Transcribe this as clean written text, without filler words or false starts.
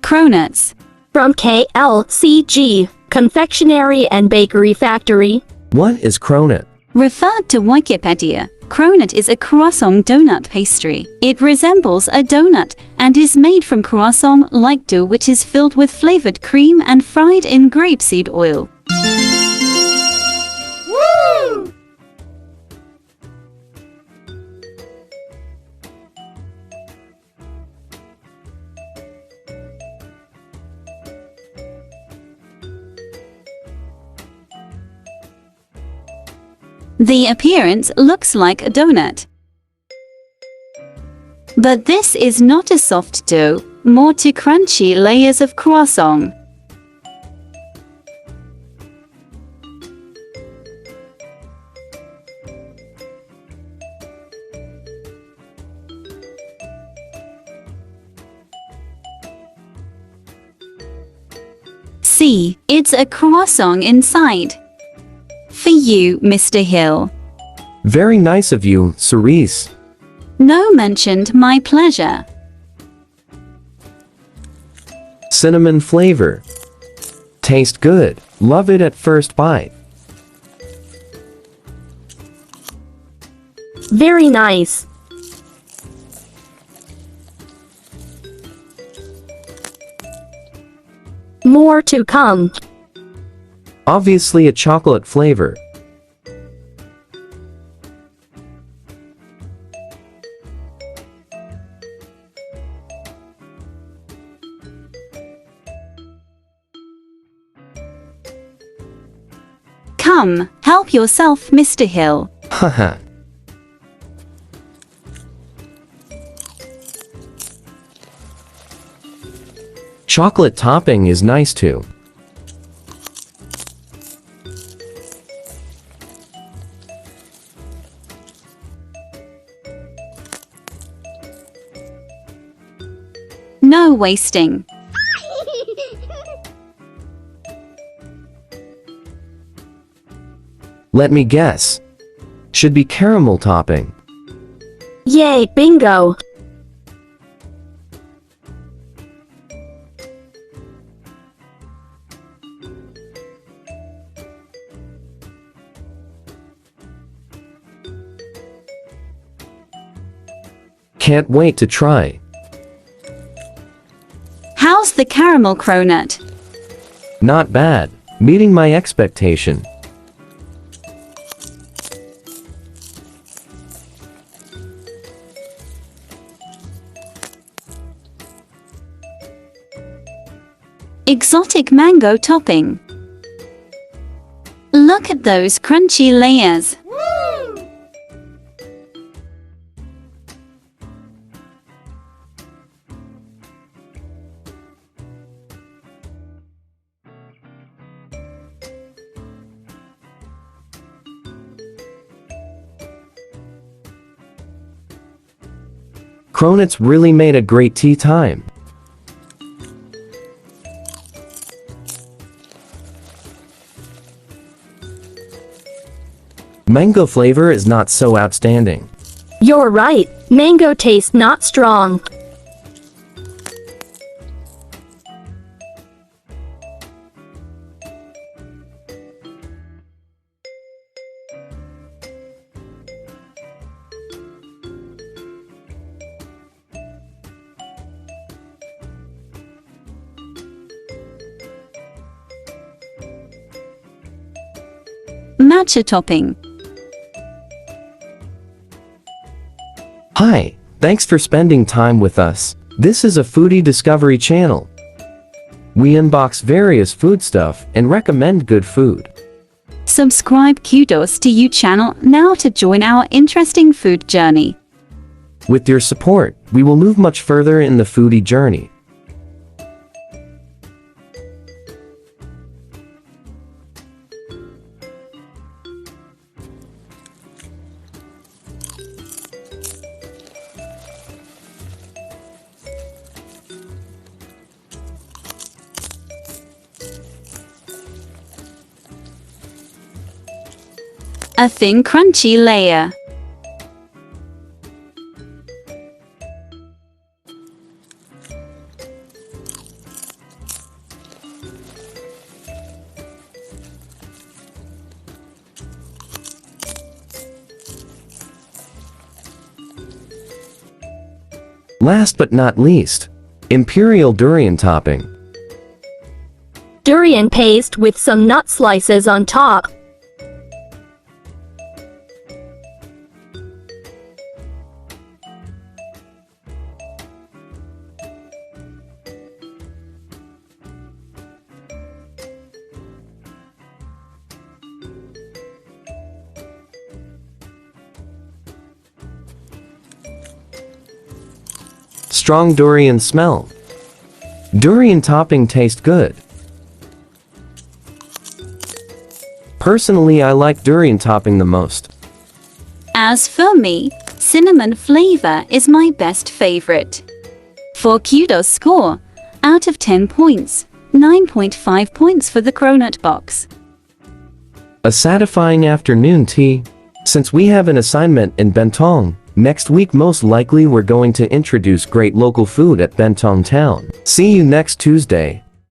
Cronuts. From KLCG Confectionery and Bakery Factory. What is Kronut? Referred to Wikipedia, Cronut is a croissant donut pastry. It resembles a donut and is made from croissant-like dough which is filled with flavored cream and fried in grapeseed oil. Woo! The appearance looks like a donut. But this is not a soft dough, more to crunchy layers of croissant. See, it's a croissant inside. For you, Mr. Hill. Very nice of you, Cerise. No mentioned, my pleasure. Cinnamon flavor. Taste good. Love it at first bite. Very nice. More to come. Obviously a chocolate flavor. Come, help yourself, Mr. Hill. Haha. Chocolate topping is nice too. No wasting. Let me guess. Should be caramel topping. Yay, bingo! Can't wait to try. How's the caramel cronut? Not bad. Meeting my expectation. Exotic mango topping. Look at those crunchy layers. Cronuts really made a great tea time. Mango flavor is not so outstanding. You're right, mango taste not strong. Matcha topping. Hi, thanks for spending time with us. This is a foodie discovery channel. We unbox various foodstuff and recommend good food. Subscribe Kudos2U channel now to join our interesting food journey. With your support, we will move much further in the foodie journey. A thin crunchy layer. Last but not least, Imperial Durian Topping. Durian paste with some nut slices on top. Strong durian smell. Durian topping tastes good. Personally, I like durian topping the most. As for me, cinnamon flavor is my best favorite. For Kudos score, out of 10 points, 9.5 points for the Cronut box. A satisfying afternoon tea. Since we have an assignment in Bentong, next week most likely we're going to introduce great local food at Bentong Town. See you next Tuesday.